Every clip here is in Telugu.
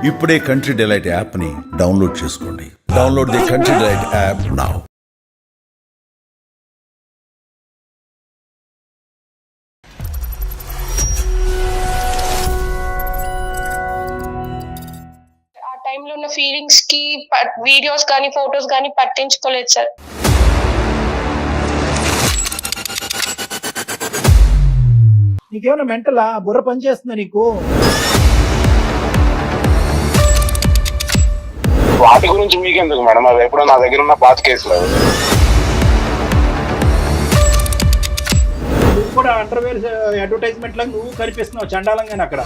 ఇప్పుడే కంట్రీ డిలైట్ యాప్ని డౌన్లోడ్ చేసుకోండి. Download the country delight app now. ఆ టైంలో ఉన్న ఫీలింగ్స్ కి వీడియోస్ కానీ ఫొటోస్ కానీ పట్టించుకోలేదు సార్. నీకేమైనా మెంటలా? బుర్ర పని చేస్తుందా నీకు? వాటి గురించి మీకెందుకు మేడం, అది ఎప్పుడో నా దగ్గర ఉన్న పాత కేసులు. నువ్వు కూడా అండర్వేర్ అడ్వర్టైజ్మెంట్ లాగా నువ్వు కనిపిస్తున్నావు చండాలంగానే అక్కడ.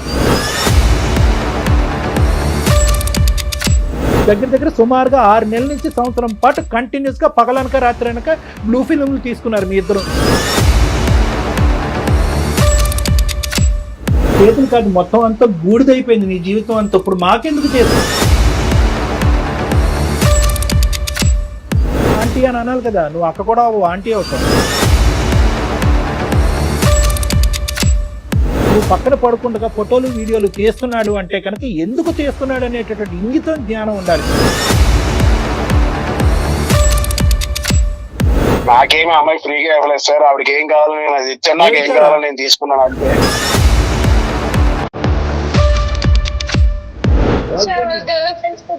దగ్గర సుమారుగా 6 నెలల నుంచి సంవత్సరం పాటు కంటిన్యూస్ గా పగలనక రాత్రి అనక బ్లూ ఫిల్మ్లు తీసుకున్నారు మీ ఇద్దరు. చేతులు కాదు, మొత్తం అంతా బూడిదైపోయింది నీ జీవితం అంతా. ఇప్పుడు మాకెందుకు చేసు ఆంటీ అని అనాలి కదా, నువ్వు అక్క కూడా ఆంటీ అవుతావు. నువ్వు పక్కన పడుకుండగా ఫోటోలు వీడియోలు తీస్తున్నాడు అంటే కనుక ఎందుకు తీస్తున్నాడు అనేటటువంటి ఇంగితం జ్ఞానం ఉండాలి. నాకేమి అమ్మాయి ఫ్రీగా ఇవ్వలేదు సార్. ఆవిడకి ఏం కావాలో నేను అది ఇచ్చాను, నాకు ఏం కావాలో నేను తీసుకున్నాను అంతే.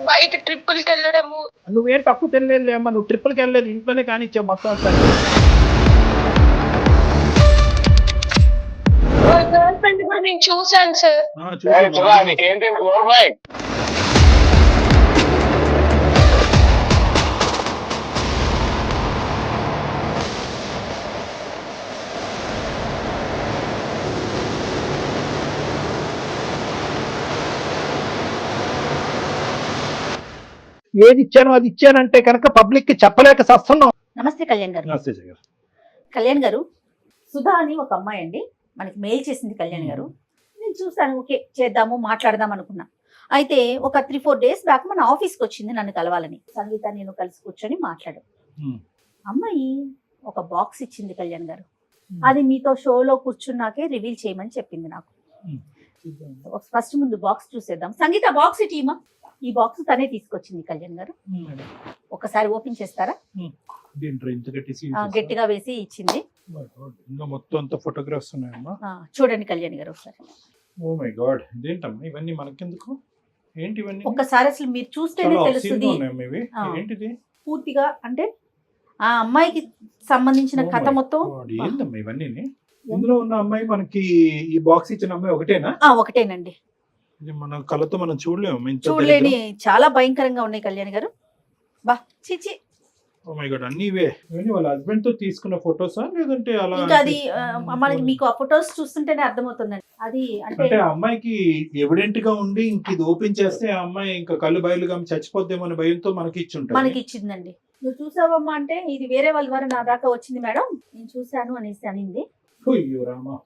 బయట ట్రిప్పులకి వెళ్ళడము. నువ్వేం తక్కువ తెలియలేదు అమ్మా, నువ్వు ట్రిప్పులకి వెళ్ళలేదు, ఇంట్లోనే కానిచ్చావు మొత్తం అంతా. గర్ల్ ఫ్రెండ్ కూడా నేను చూసాను సార్. ఏంటి గోర్బాయ్? ఏది ఇచ్చాను అది ఇచ్చానంటే కనుక పబ్లిక్ కి చెప్పలేక సస్తున్నాం. నమస్తే కళ్యాణ్ గారు. కళ్యాణ్ గారు, సుధా అని ఒక అమ్మాయి అండి మనకి మెయిల్ చేసింది కళ్యాణ్ గారు. నేను చూసాను, ఓకే చేద్దాము మాట్లాడదాం అనుకున్నా. అయితే ఒక 3-4 డేస్ బ్యాక్ మన ఆఫీస్కి వచ్చింది నన్ను కలవాలని. సంగీత నేను కలిసి కూర్చొని మాట్లాడాం. అమ్మాయి ఒక బాక్స్ ఇచ్చింది కళ్యాణ్ గారు. అది మీతో షోలో కూర్చున్నాకే రివీల్ చేయమని చెప్పింది నాకు. ఫస్ట్ ముందు బాక్స్ చూసేద్దాం. సంగీత బాక్స్ ఇటీమా. ఈ బాక్స్ తనే తీసుకొచ్చింది కళ్యాణ్ గారు. ఒకసారి ఓపెన్ చేస్తారా? గట్టిగా వేసి ఇచ్చింది. మొత్తం అంతా ఫోటోగ్రాఫ్స్ ఉన్నాయమ్మా. చూడండి కళ్యాణ్ గారు ఒకసారి. ఓ మై గాడ్, ఇదేంటమ్మా ఇవన్నీ మనకెందుకు? ఏంటి ఇవన్నీ? ఒక్కసారి అసలు మీరు చూస్తేనే తెలుస్తుంది ఏంటిది పూర్తిగా. అంటే ఆ అమ్మాయికి సంబంధించిన కథ మొత్తం. ఏంటమ్మా ఇవన్నీ? ఇందులో ఉన్న అమ్మాయి మనకి ఈ బాక్స్ ఇచ్చిన అమ్మాయి ఒకటేనా? ఒకటేనండి. మన కళ్ళతో మనం చూడలేము, చూడలేని చాలా భయంకరంగా ఉన్నాయి కళ్యాణ్ గారు. బా చిచి. ఓ మై గాడ్, అన్ని ఇవే. వాళ్ళ హస్బెండ్ తో తీసుకున్న ఫోటోసా లేదంటే అలా? ఇంకా అది మనకి మీకు ఆ ఫోటోస్ చూస్తుంటేనే అర్థమవుతుందండి. అది అంటే అమ్మాయికి ఎవిడెంట్ గా ఉండి ఇంక ఇది ఓపెన్ చేస్తే ఆ అమ్మాయి ఇంకా కళ్ళు బయలుగా చచ్చిపోద్దేమో అనే భయంతో మనకి ఇచ్చిందండి. నువ్వు చూసావమ్మా అంటే ఇది వేరే వాళ్ళ ద్వారా నా దాకా వచ్చింది మేడం, నేను చూశాను అనేసి అనింది. అయ్యో రామా,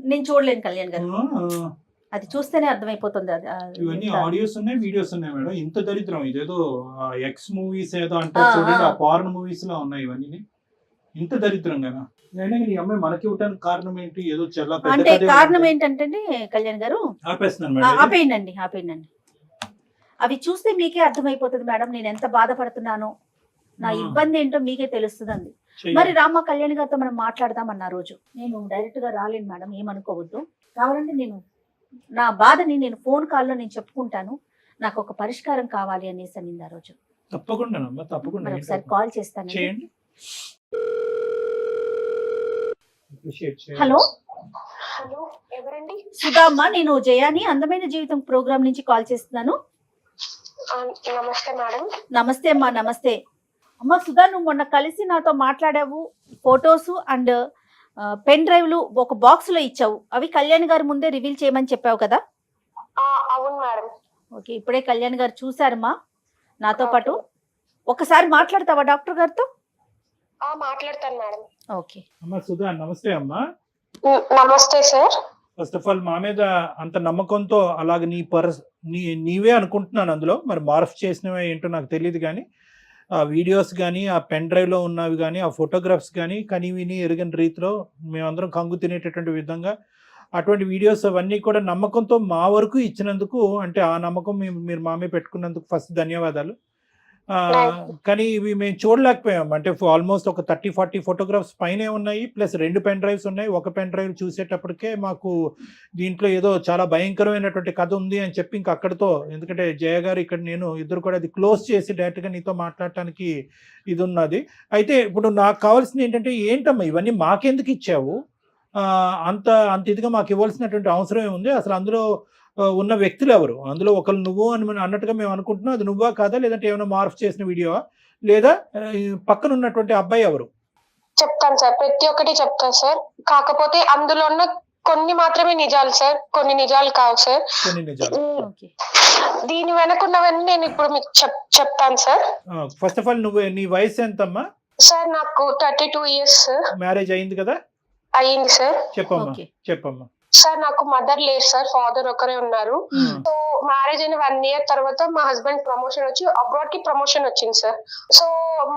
నేను చూడలేను కళ్యాణ్ గారు, అది చూస్తేనే అర్థమైపోతుంది. ఇవన్నీ ఆడియోస్ ఉన్నాయి, వీడియోస్ ఉన్నాయి మేడం. ఇంత దరిద్రం ఇదేదో ఎక్స్ మూవీస్ ఏదో అంటారు చూడండి, ఆ పార్న్ మూవీస్ లా ఉన్నాయి ఇవన్నీ. ఇంత దరిద్రంగా ఈ అమ్మాయి మనకి ఇవ్వడానికి కారణం ఏంటి? ఏదో చాలా అంటే కారణం ఏంటంటే కళ్యాణ్ గారు ఆపేయండి. అవి చూస్తే మీకే అర్థమైపోతుంది మేడం నేను ఎంత బాధపడుతున్నానో, నా ఇబ్బంది ఏంటో మీకే తెలుస్తుందండి. మరి రామ కళ్యాణ్ గారితో మనం మాట్లాడదామన్న రోజు నేను డైరెక్ట్ గా రాలేను మేడం, ఏమనుకోవద్దు. కావాలంటే నేను నా బాధని నేను ఫోన్ కాల్లో నేను చెప్పుకుంటాను, నాకు ఒక పరిష్కారం కావాలి అనేసి అనింది ఆ రోజు. తప్పకుండా ఒకసారి కాల్ చేస్తాను. హలో హలో, ఎవరండి? సుధా అమ్మ, నేను జయాని అందమైన జీవితం ప్రోగ్రామ్ నుంచి కాల్ చేస్తున్నాను. నమస్తే మేడం. నమస్తే అమ్మా. నమస్తే అమ్మ. సుధా, నువ్వు మొన్న కలిసి నాతో మాట్లాడావు, ఫొటోస్ అండ్ పెన్ డ్రైవ్లు ఒక బాక్స్ లో ఇచ్చావు. అవి కళ్యాణ్ గారి ముందే రివీల్ చేయమని చెప్పావు కదా? అవును మేడం. ఓకే, ఇప్పుడే కళ్యాణ్ గారు చూసారమ్మా నాతో పాటు. ఒకసారి మాట్లాడతావా డాక్టర్ గారితో? మాట్లాడతాను మేడం. ఓకే అమ్మా. సుధా నమస్తే అమ్మా. నమస్తే సార్. ఫస్ట్ ఆఫ్ ఆల్ మా మీద అంత నమ్మకంతో అలాగే నీవే అనుకుంటున్నాను. అందులో మరి మార్ఫ్ చేసినవే ఏంటో నాకు తెలియదు, కానీ ఆ వీడియోస్ కానీ ఆ పెన్ డ్రైవ్లో ఉన్నవి కానీ ఆ ఫోటోగ్రాఫ్స్ కానీ కని విని ఎరుగని రీతిలో మేమందరం కంగు తినేటటువంటి విధంగా అటువంటి వీడియోస్ అవన్నీ కూడా నమ్మకంతో మా వరకు ఇచ్చినందుకు, అంటే ఆ నమ్మకం మీరు మా మీద పెట్టుకున్నందుకు ఫస్ట్ ధన్యవాదాలు. కానీ ఇవి మేము చూడలేకపోయాం. అంటే ఆల్మోస్ట్ ఒక 30-40 ఫోటోగ్రాఫ్స్ పైనే ఉన్నాయి, ప్లస్ 2 పెన్ డ్రైవ్స్ ఉన్నాయి. ఒక పెన్ డ్రైవ్ చూసేటప్పటికే మాకు దీంట్లో ఏదో చాలా భయంకరమైనటువంటి కథ ఉంది అని చెప్పి ఇంక అక్కడితో, ఎందుకంటే జయ గారు ఇక్కడ నేను ఇద్దరు కూడా అది క్లోజ్ చేసి డైరెక్ట్గా నీతో మాట్లాడటానికి ఇది ఉన్నది. అయితే ఇప్పుడు నాకు కావాల్సింది ఏంటంటే, ఏంటమ్మా ఇవన్నీ మాకెందుకు ఇచ్చావు, అంత అంత ఇదిగా మాకు ఇవ్వాల్సినటువంటి అవసరం ఏముంది, అసలు అందులో ఉన్న వ్యక్తులు ఎవరు, అందులో ఒకరు నువ్వు అని అన్నట్టుగా మేము అనుకుంటున్నాం, అది నువ్వా కాదా, లేదంటే ఏమైనా మార్పు చేసిన వీడియోవా, లేదా పక్కన ఉన్నటువంటి అబ్బాయి ఎవరు? చెప్తాను సార్, ప్రతి ఒక్కటి చెప్తాను సార్. కాకపోతే అందులో ఉన్న కొన్ని మాత్రమే నిజాలు సార్, కొన్ని నిజాలు కావు సార్. కొన్ని నిజాలు. దీని వెనకున్నవన్నీ నేను ఇప్పుడు మీకు చెప్తాను సార్. ఫస్ట్ ఆఫ్ ఆల్ నీ వయసు ఎంతమ్మా? సార్ నాకు 32 ఇయర్స్. మ్యారేజ్ అయింది కదా? అయ్యింది సార్. చెప్పమ్మా. సార్ నాకు మదర్ లేరు సార్, ఫాదర్ ఒకరే ఉన్నారు. సో మ్యారేజ్ అయిన 1 year తర్వాత మా హస్బెండ్ ప్రమోషన్ వచ్చి అబ్రాడ్ కి ప్రమోషన్ వచ్చింది సార్. సో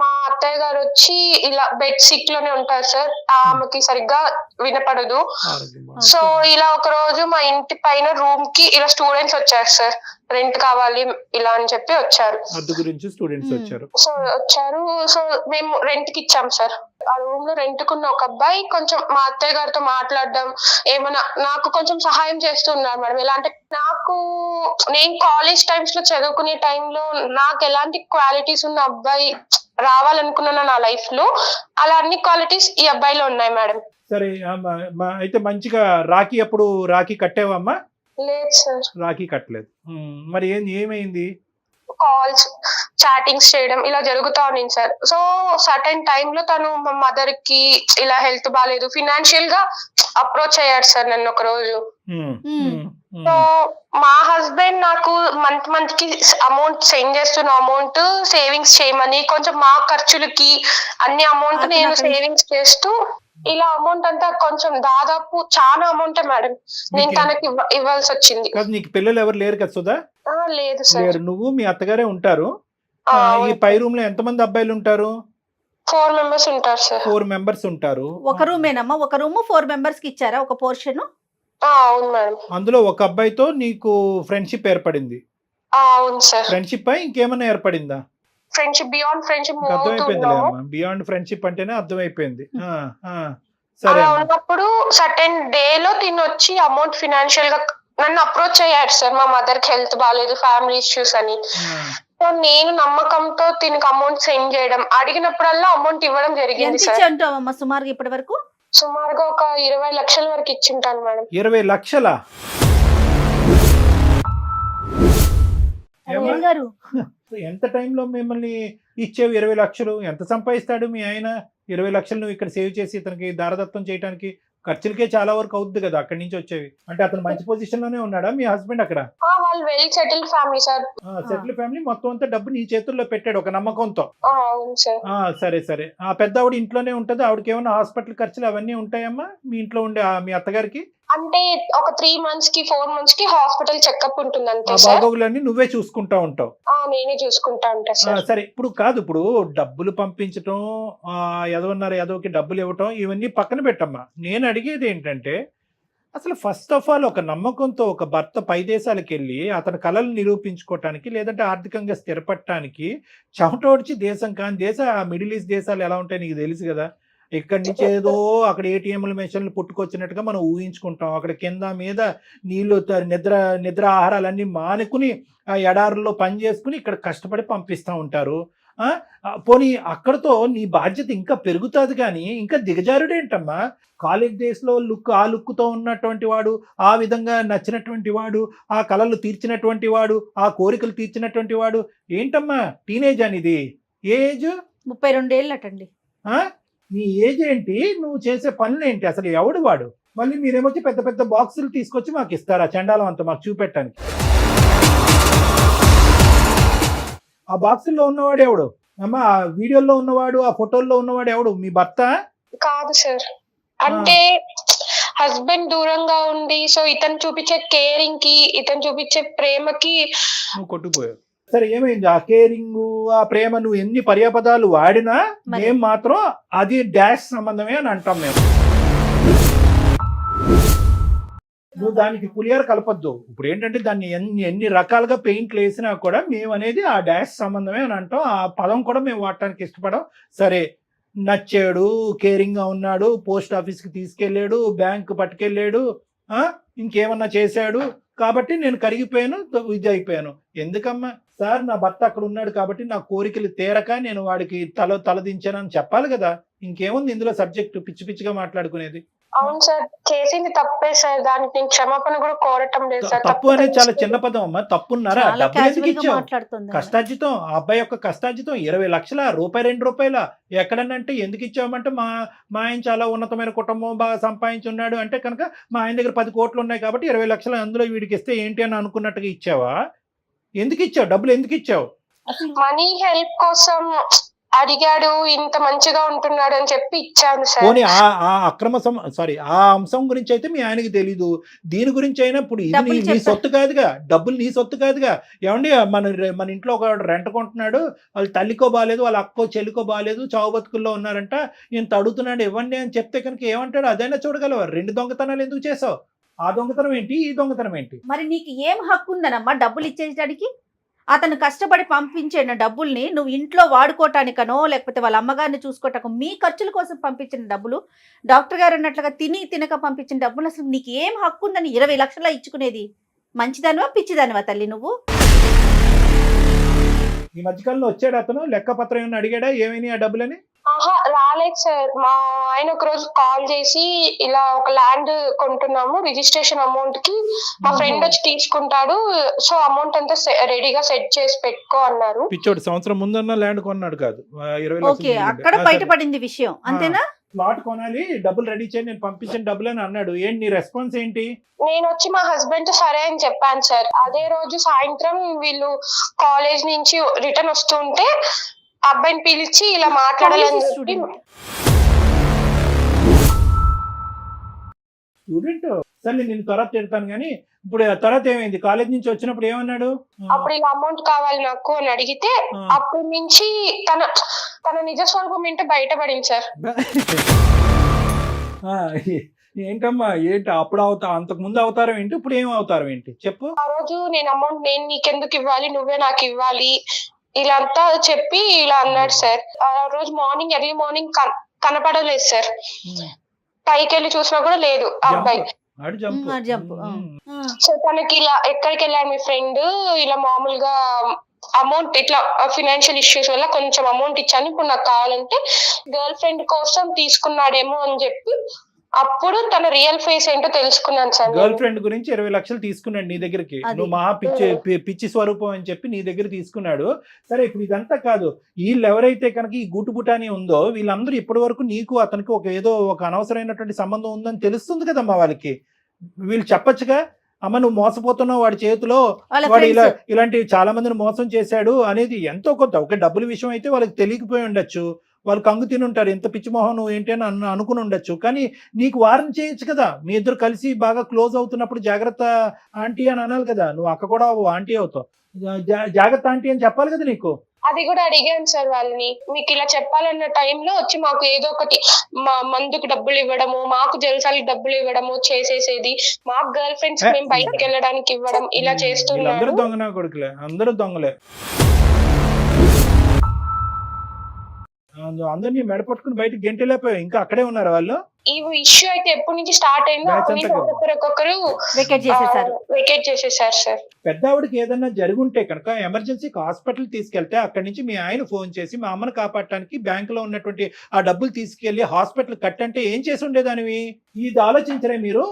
మా అత్తయ్య గారు వచ్చి ఇలా బెడ్ సిక్ లోనే ఉంటారు సార్, ఆమెకి సరిగ్గా వినపడదు. సో ఇలా ఒక రోజు మా ఇంటి పైన రూమ్ కి ఇలా స్టూడెంట్స్ వచ్చారు సార్, రెంట్ కావాలి ఇలా అని చెప్పి వచ్చారు. సో వచ్చారు. సో మేము రెంట్ కి ఇచ్చాం సార్. ఆ రూమ్ లో రెంట్ కున్న ఒక అబ్బాయి కొంచెం మా అత్తయ్య గారితో మాట్లాడడం, ఏమన్నా నాకు కొంచెం సహాయం చేస్తున్నారు మేడం. ఎలా అంటే, నాకు నేను కాలేజ్ టైమ్స్ లో చదువుకునే టైంలో నాకు ఎలాంటి క్వాలిటీస్ ఉన్న అబ్బాయి రావాలనుకున్నాను నా లైఫ్ లో, అలా అన్ని క్వాలిటీస్ ఈ అబ్బాయిలో ఉన్నాయి మేడం. సరే అయితే మంచిగా రాఖీ కట్టావమ్మా? లేదు సార్, రాఖీ కట్టలేదు. మరి ఏమైంది? కాల్స్ చాటింగ్స్ చేయడం ఇలా జరుగుతా ఉంది సార్. సో సర్టెన్ టైమ్ లో తను మా మదర్ కి ఇలా హెల్త్ బాగాలేదు, ఫినాన్షియల్ గా అప్రోచ్ అయ్యాడు సార్ నన్ను ఒక రోజు. సో మా హస్బెండ్ నాకు మంత్ కి అమౌంట్ సెండ్ చేస్తున్న అమౌంట్ సేవింగ్స్ చేయమని, కొంచెం మా ఖర్చులకి అన్ని అమౌంట్ నేను సేవింగ్స్ చేస్తూ, ఇలా అమౌంట్ అంతా కొంచెం దాదాపు చాలా అమౌంట్ మేడం నేను తనకి ఇవ్వాల్సి వచ్చింది. నీకు పిల్లలు ఎవరు లేరు కదా సుధా? లేదు సార్. నువ్వు మీ అత్తగారే ఉంటారు. ఈ పై రూమ్ లో ఎంతమంది అబ్బాయిలు ఉంటారు? 4 members ఉంటారు సార్. 4 members ఉంటారు. ఒక రూమేనమ్మా? ఒక రూమ్ 4 members కి ఇచ్చారా ఒక పోర్షన్? అవును మేడం. అందులో ఒక అబ్బాయితో నీకు ఫ్రెండ్షిప్ ఏర్పడింది? అవును సార్. ఫ్రెండ్షిప్ పై ఇంకేమైనా ఏర్పడిందా? Friendship, beyond friendship. Beyond friendship అంటేనే అర్థమైపోయింది. సరే, ఉన్నప్పుడు సర్టెన్ డే లో తినొచ్చి అమౌంట్ ఫినాన్షియల్ గా నన్ను అప్రోచ్ అయ్యాడు సార్. మా మదర్ కి హెల్త్ బాగాలేదు, ఫ్యామిలీ ఇష్యూస్ అని. సో నేను నమ్మకంతో దీనికి అమౌంట్ సెండ్ చేయడం, అడిగినప్పుడల్లా అమౌంట్ ఇవ్వడం జరిగింది సార్. సుమారుగా ఇప్పటి వరకు సుమారుగా ఒక 20 లక్షల వరకు ఇచ్చింటాను మేడం. 20 లక్షలా? ఎంత టైంలో మిమ్మల్ని ఇచ్చేవి 20 లక్షలు? ఎంత సంపాదిస్తాడు మీ ఆయన? 20 లక్షలు నువ్వు ఇక్కడ సేవ్ చేసి ఇతనికి దారదత్తం చేయడానికి ఖర్చులకే చాలా వరకు అవుద్ది కదా అక్కడి నుంచి వచ్చేవి. అంటే అతను మంచి పొజిషన్ లోనే ఉన్నాడా మీ హస్బెండ్ అక్కడ? వాళ్ళు well settle family sir. Settle family. మొత్తం అంతా డబ్బు నీ చేతుల్లో పెట్టాడు ఒక నమ్మకంతో. అవును సార్. సరే. ఆ పెద్ద ఆవిడ ఇంట్లోనే ఉంటది. ఆవిడకి ఏమైనా హాస్పిటల్ ఖర్చులు అవన్నీ ఉంటాయమ్మా మీ ఇంట్లో ఉండే మీ అత్తగారికి? అంటే ఒక 3 months కి 4 months కి హాస్పిటల్ చెకప్ ఉంటుంది అంతే సార్. బాగోగులన్నీ నువ్వే చూసుకుంటా ఉంటావు? నేనే చూసుకుంటా ఉంటా సార్. సరే, ఇప్పుడు డబ్బులు పంపించటం, ఎదవకి డబ్బులు ఇవ్వటం, ఇవన్నీ పక్కన పెట్టమ్మా. నేను అడిగేది ఏంటంటే, అసలు ఫస్ట్ ఆఫ్ ఆల్ ఒక నమ్మకంతో ఒక భర్త పై దేశాలకు వెళ్ళి అతని కళలు నిరూపించుకోవటానికి, లేదంటే ఆర్థికంగా స్థిరపడటానికి చెమటోడ్చి దేశం కాని మిడిల్ ఈస్ట్ దేశాలు ఎలా ఉంటాయి నీకు తెలుసు కదా. ఇక్కడి నుంచి ఏదో అక్కడ ఏటీఎంల మెషిన్లు పుట్టుకొచ్చినట్టుగా మనం ఊహించుకుంటాం. అక్కడ కింద మీద నీళ్లు, నిద్ర ఆహారాలన్నీ మానుకుని ఆ ఎడారుల్లో పని చేసుకుని ఇక్కడ కష్టపడి పంపిస్తూ ఉంటారు. పోనీ అక్కడతో నీ బాధ్యత ఇంకా పెరుగుతుంది, కానీ ఇంకా దిగజారుడేంటమ్మా? కాలేజ్ డేస్లో ఆ లుక్తో ఉన్నటువంటి వాడు, ఆ విధంగా నచ్చినటువంటి వాడు, ఆ కళలు తీర్చినటువంటి వాడు, ఆ కోరికలు తీర్చినటువంటి వాడు ఏంటమ్మా? టీనేజ్ అనేది ఏజ్ 32 ఏళ్ళు అటండి. నీ ఏజ్ ఏంటి? నువ్వు చేసే పనులు ఏంటి? అసలు ఎవడు వాడు? మళ్ళీ మీరేమొచ్చి పెద్ద పెద్ద బాక్సులు తీసుకొచ్చి మాకు ఇస్తారా? చండాలం అంతా మాకు చూపెట్టడానికి. ఆ బాక్సుల్లో ఉన్నవాడు ఎవడు అమ్మా? ఆ వీడియోలో ఉన్నవాడు, ఆ ఫోటోల్లో ఉన్నవాడు ఎవడు? మీ భర్త కాదు సార్. అంటే హస్బెండ్ దూరంగా ఉండి, సో ఇతను చూపించే కేరింగ్ కి, ఇతను చూపించే ప్రేమకి నువ్వు కొట్టుకుపోయావు. సరే, ఏమైంది? ఆ కేరింగ్, ఆ ప్రేమ నువ్వు ఎన్ని పర్యాపదాలు వాడినా మేము మాత్రం అది డాష్ సంబంధమే అని అంటాం మేము. నువ్వు దానికి పులిహార కలపొద్దు. ఇప్పుడు ఏంటంటే దాన్ని ఎన్ని రకాలుగా పెయింట్లు వేసినా కూడా మేము అనేది ఆ డాష్ సంబంధమే అని అంటాం. ఆ పదం కూడా మేము వాడటానికి ఇష్టపడం. సరే, నచ్చాడు, కేరింగ్గా ఉన్నాడు, పోస్ట్ ఆఫీస్కి తీసుకెళ్ళాడు, బ్యాంక్ పట్టుకెళ్ళాడు, ఇంకేమన్నా చేశాడు కాబట్టి నేను కరిగిపోయాను, ఇది అయిపోయాను. ఎందుకమ్మా సార్, నా భర్త అక్కడ ఉన్నాడు కాబట్టి నా కోరికలు తీరక నేను వాడికి తలదించానని చెప్పాలి కదా. ఇంకేముంది ఇందులో సబ్జెక్ట్ పిచ్చి పిచ్చిగా మాట్లాడుకునేది. అవును సార్, చేసింది తప్పే సార్, దానికి నేను క్షమాపణ కూడా కోరటం లేదు సార్. తప్పు అనేది చాలా చిన్న పదం అమ్మా. తప్పున్నారా? చాలా డబ్బులు ఎందుకు casual గా ఇచ్చావు? మాట్లాడుతుంది. కష్టార్జితం, ఆ అబ్బాయి యొక్క కష్టార్జితం 20 లక్షల రూపాయి, 2 రూపాయల ఎక్కడనంటే ఎందుకు ఇచ్చామంటే మా ఆయన చాలా ఉన్నతమైన కుటుంబం, బాగా సంపాదించున్నాడు అంటే కనుక మా ఆయన దగ్గర 10 కోట్లు ఉన్నాయి కాబట్టి 20 లక్షలు అందులో వీడికి ఇస్తే ఏంటి అని అనుకున్నట్టుగా ఇచ్చావా? ఎందుకు ఇచ్చావు? డబ్బులు ఎందుకు ఇచ్చావు? మనీ హెల్ప్ కోసం అడిగాడు, ఇంత మంచిగా ఉంటున్నాడు అని చెప్పి ఇచ్చాను సార్. పోనీ ఆ అక్రమ ఆ అంశం గురించి అయితే మీ ఆయనకి తెలీదు. దీని గురించి అయినా ఇప్పుడు ఇది డబ్బులు నీ చెప్పా. సొత్తు కాదుగా, డబ్బులు నీ సొత్తు కాదుగా. ఏమండి, మన ఇంట్లో ఒక రెంట్ కొంటున్నాడు, వాళ్ళ తల్లికో బాగాలేదు, వాళ్ళ అక్కో చెల్లికో బాగాలేదు, చావు బతుకుల్లో ఉన్నారంట, ఇంత అడుగుతున్నాడు ఇవ్వండి అని చెప్తే కనుక ఏమంటాడు? అదైనా చూడగలవా? 2 దొంగతనాలు ఎందుకు చేసావు? ఆ దొంగతనం ఏంటి, ఈ దొంగతనం ఏంటి? మరి నీకు ఏం హక్కు ఉందనమ్మా డబ్బులు ఇచ్చేయడానికి? అతను కష్టపడి పంపించిన డబ్బుల్ని నువ్వు ఇంట్లో వాడుకోవటానికనో లేకపోతే వాళ్ళ అమ్మగారిని చూసుకోవటానికో మీ ఖర్చుల కోసం పంపించిన డబ్బులు, డాక్టర్ గారు అన్నట్లుగా తినక పంపించిన డబ్బులు, అసలు నీకు ఏం హక్కు ఉందని 20 లక్షల ఇచ్చుకునేది? మంచిదానివా పిచ్చిదానివా తల్లి నువ్వు? ఈ మధ్యకాలంలో వచ్చాడు అతను, లెక్కపత్రం ఏమైనా అడిగాడా ఏమైనా ఆ డబ్బులని? ఆహా, రాలేదు సార్. మా ఆయన ఒక రోజు కాల్ చేసి ఇలా ఒక ల్యాండ్ కొంటున్నాము, రిజిస్ట్రేషన్ అమౌంట్ కి మా ఫ్రెండ్ వచ్చి తీసుకుంటాడు, సో అమౌంట్ అంతా రెడీగా సెట్ చేసి పెట్టుకో అన్నారు. పిచ్చోడు, సంవత్సరం ముందన్న ల్యాండ్ కొన్నాడు కాదు, 20 ఓకే, లక్షలు అక్కడ బయటపడింది విషయం అంతేనా? ప్లాట్ కొనాలి, డబ్బులు రెడీ చేయండి, నేను పంపించిన డబ్బులు అని అన్నాడు. ఏంటి నీ రెస్పాన్స్ ఏంటి? నేను వచ్చి మా హస్బెండ్ తో సరే అని చెప్పాను సార్. అదే రోజు సాయంత్రం వీళ్ళు కాలేజ్ నుంచి రిటర్న్ వస్తుంటే అబ్బాయిని పిలిచి ఇలా మాట్లాడాలని చెప్పి, స్టూడెంట్ సరే నేను తర్వాత తిడతాను కానీ ఇప్పుడు తర్వాత ఏమైంది? కాలేజ్ నుంచి వచ్చినప్పుడు ఏమన్నాడు? అప్పుడు ఇలా అమౌంట్ కావాలి నాకు అని అడిగితే అప్పటి నుంచి తన నిజ స్వరూపం ఏంటో బయటపడింది సార్. ఏంటమ్మా ఏంటి అప్పుడు అంతకు ముందు అవతారం ఏంటి, ఇప్పుడు ఏం అవతారం ఏంటి చెప్పు? ఆ రోజు నేను అమౌంట్ నేను నీకెందుకు ఇవ్వాలి, నువ్వే నాకు ఇవ్వాలి ఇలా అంతా చెప్పి ఇలా అన్నాడు సార్. ఆ రోజు ఎర్లీ మార్నింగ్ కనపడలేదు సార్. పైకి వెళ్ళి చూసినా కూడా లేదు అబ్బాయి. సో తనకి ఇలా ఎక్కడికి వెళ్ళాడు మీ ఫ్రెండ్, ఇలా మామూలుగా అమౌంట్ ఇట్లా ఫినాన్షియల్ ఇష్యూస్ వల్ల కొంచెం అమౌంట్ ఇచ్చాను, ఇప్పుడు నాకు కావాలంటే గర్ల్ ఫ్రెండ్ కోసం తీసుకున్నాడేమో అని చెప్పి అప్పుడు తన రియల్ ఫేస్ ఏంటో తెలుసుకున్నాను సార్. గర్ల్ ఫ్రెండ్ గురించి 20 లక్షలు తీసుకున్నాడు నీ దగ్గరికి, నువ్వు మహా పిచ్చి స్వరూపం అని చెప్పి నీ దగ్గర తీసుకున్నాడు. సరే, ఇప్పుడు ఇదంతా కాదు, వీళ్ళు ఎవరైతే కనుక ఈ గుటుబుటాని ఉందో వీళ్ళందరూ ఇప్పటి వరకు నీకు అతనికి ఏదో ఒక అనవసరమైనటువంటి సంబంధం ఉందని తెలుస్తుంది కదమ్మా వాళ్ళకి. వీళ్ళు చెప్పొచ్చుగా, అమ్మ నువ్వు మోసపోతున్నావు, వాడి చేతిలో వాడు ఇలాంటి చాలా మందిని మోసం చేశాడు అనేది ఎంతో కొంత. ఒక డబ్బుల విషయం అయితే వాళ్ళకి తెలియకపోయి ఉండొచ్చు, వాళ్ళు కంగు తిని ఉంటారు, ఎంత పిచ్చిమోహం నువ్వు ఏంటి అని అనుకుని ఉండొచ్చు, కానీ నీకు వార్న్ చేయొచ్చు కదా. మీ ఇద్దరు కలిసి బాగా క్లోజ్ అవుతున్నప్పుడు జాగ్రత్త ఆంటీ అని అనాలి కదా. నువ్వు అక్క కూడా ఆంటీ అవుతావు, జాగ్రత్త ఆంటీ అని చెప్పాలి కదా నీకు. అది కూడా అడిగాను సార్ వాళ్ళని, మీకు ఇలా చెప్పాలన్న టైంలో వచ్చి మాకు ఏదో ఒకటి మందుకు డబ్బులు ఇవ్వడము, మాకు జల్సాలకి డబ్బులు ఇవ్వడము చేసేసేది, మాకు గర్ల్ ఫ్రెండ్స్ మేము బయటకు వెళ్ళడానికి ఇవ్వడం ఇలా చేస్తున్నారు. అందరూ దొంగనా కొడుకులే, అందరూ దొంగలే. అందరినీ మెడపట్టుకుని బయటకు గెంటలేపోయావు, ఇంకా అక్కడే ఉన్నారు వాళ్ళు. ఈ ఇష్యూ అయితే ఎప్పటి నుంచి స్టార్ట్ అయిందో ఒక్కొక్కరు వెకేట్ చేసేసారు సార్. పెద్ద ఆవిడకి ఏదన్నా జరుగుంటే కనుక ఎమర్జెన్సీకి హాస్పిటల్ తీసుకెళ్తే అక్కడి నుంచి మీ ఆయన ఫోన్ చేసి మా అమ్మను కాపాడటానికి బ్యాంకులో ఉన్నటువంటి ఆ డబ్బులు తీసుకెళ్లి హాస్పిటల్ కట్టంటే ఏం చేసి ఉండేదానివి? ఇది ఆలోచించరే మీరు?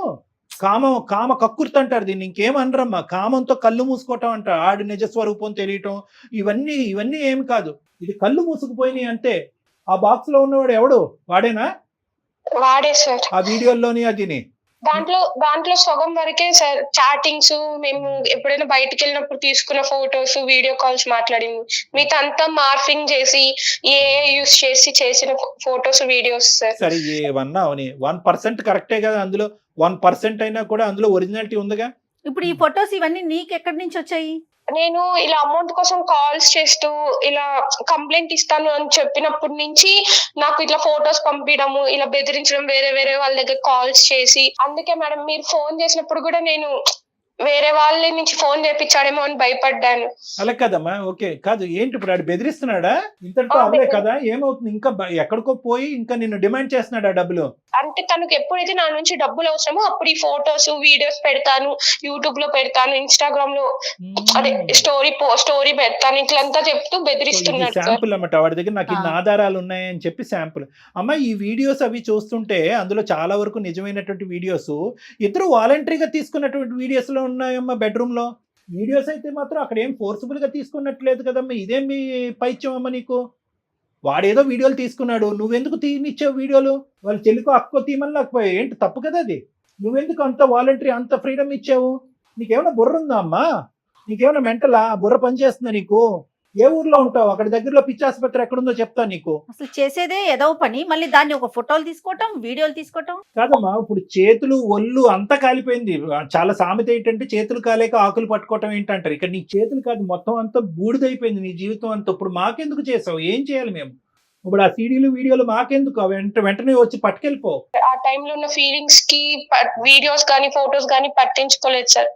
కామ కక్కుర్తి అంటారు దీన్ని, ఇంకేమనరమ్మా. కామంతో కళ్ళు మూసుకోవటం అంటారు, ఆడి నిజ స్వరూపం తెలియటం, ఇవన్నీ ఏమి కాదు. ఇది కళ్ళు మూసుకుపోయినాయి అంతే. ఆ బాక్స్ లో ఉన్నవాడు ఎవడు? వాడేనా? వాడే సార్. ఆ వీడియోలోని అదిని దాంట్లో సగం వరకే సార్ చాటింగ్స్, మేము ఎప్పుడైనా బయటకు వెళ్ళినప్పుడు తీసుకున్న ఫోటోస్, వీడియో కాల్స్ మాట్లాడింది. మీతో అంతా మార్ఫింగ్ చేసి యూస్ చేసి చేసిన ఫోటోస్, వీడియోస్ సార్. సరే ఏమన్నా 1% కరెక్టే కదా, అందులో 1% అయినా కూడా అందులో ఒరిజినాలిటీ ఉందిగా. ఇప్పుడు ఈ ఫొటోస్ ఇవన్నీ నీకు ఎక్కడి నుంచి వచ్చాయి? నేను ఇలా అమౌంట్ కోసం కాల్స్ చేస్తూ ఇలా కంప్లైంట్ ఇస్తాను అని చెప్పినప్పటి నుంచి నాకు ఇట్లా ఫొటోస్ పంపించడము, ఇలా బెదిరించడం, వేరే వేరే వాళ్ళ దగ్గర కాల్స్ చేసి, అందుకే మేడం మీరు ఫోన్ చేసినప్పుడు కూడా నేను వేరే వాళ్ళ నుంచి ఫోన్ చేపించాడేమో అని భయపడ్డాను. అలా కదమ్మా, ఓకే కాదు, ఏంటి ఇప్పుడు ఆడు బెదిరిస్తున్నాడా? ఇంతటితో అవలే కదా, ఏమవుతుంది? ఇంకా ఎక్కడికో పోయి ఇంకా నిన్ను డిమాండ్ చేస్తున్నాడా డబ్బులు? అంటే తనకు ఎప్పుడైతే నా నుంచి డబ్బులు అవసరమో అప్పుడు ఈ ఫొటోస్ వీడియోస్ పెడతాను, యూట్యూబ్ లో పెడతాను, ఇన్స్టాగ్రామ్ లో అదే స్టోరీ పెడతాను, ఇట్లంతా చెప్తూ బెదిరిస్తున్నాడు సార్. శాంపుల్ అన్నమాట, వాడి దగ్గర నాకు ఇన్ని ఆధారాలు ఉన్నాయని చెప్పి శాంపుల్. అమ్మ ఈ వీడియోస్ అవి చూస్తుంటే అందులో చాలా వరకు నిజమైనటువంటి వీడియోస్, ఇద్దరు వాలంటరీగా తీసుకున్నటువంటి వీడియోస్ లో ఉన్నాయమ్మా. బెడ్రూమ్ లో వీడియోస్ అయితే మాత్రం అక్కడ ఏం ఫోర్స్ఫుల్ గా తీసుకున్నట్లేదు కదమ్మా. ఇదేం మీ పైత్యం అమ్మ నీకు? వాడేదో వీడియోలు తీసుకున్నాడు, నువ్వెందుకు తీనిచ్చావు వీడియోలు? వాళ్ళ చెల్లికో అక్కో తీయమని లేకపోయా? ఏంటి తప్పు కదా అది? నువ్వెందుకు అంత వాలంటరీ అంత ఫ్రీడమ్ ఇచ్చావు? నీకేమైనా బుర్ర ఉందా అమ్మా? నీకేమైనా మెంటలా? బుర్ర పనిచేస్తుందా నీకు? ఏ ఊర్లో ఉంటావు? అక్కడ దగ్గరలో పిచ్చి ఆసుపత్రి ఎక్కడుందో చెప్తా నీకు. అసలు చేసేదే ఏదో పని, మళ్ళీ దాన్ని ఒక ఫోటోలు తీసుకోవటం, వీడియోలు తీసుకోవటం. కాదమ్మా, ఇప్పుడు చేతులు ఒళ్ళు అంతా కాలిపోయింది. చాలా సామెత ఏంటంటే చేతులు కాలేక ఆకులు పట్టుకోవటం ఏంటంటారు. ఇక్కడ నీ చేతులు కాదు, మొత్తం అంతా బూడిదైపోయింది నీ జీవితం అంతా. ఇప్పుడు మాకెందుకు చేసావు? ఏం చేయాలి మేము ఇప్పుడు? ఆ సీడీలు వీడియోలు మాకెందుకు? వెంటనే వచ్చి పట్టుకెళ్ళిపో. ఆ టైంలో ఉన్న ఫీలింగ్స్ కి వీడియోస్ కానీ ఫొటోస్ కానీ పట్టించుకోలేదు సార్.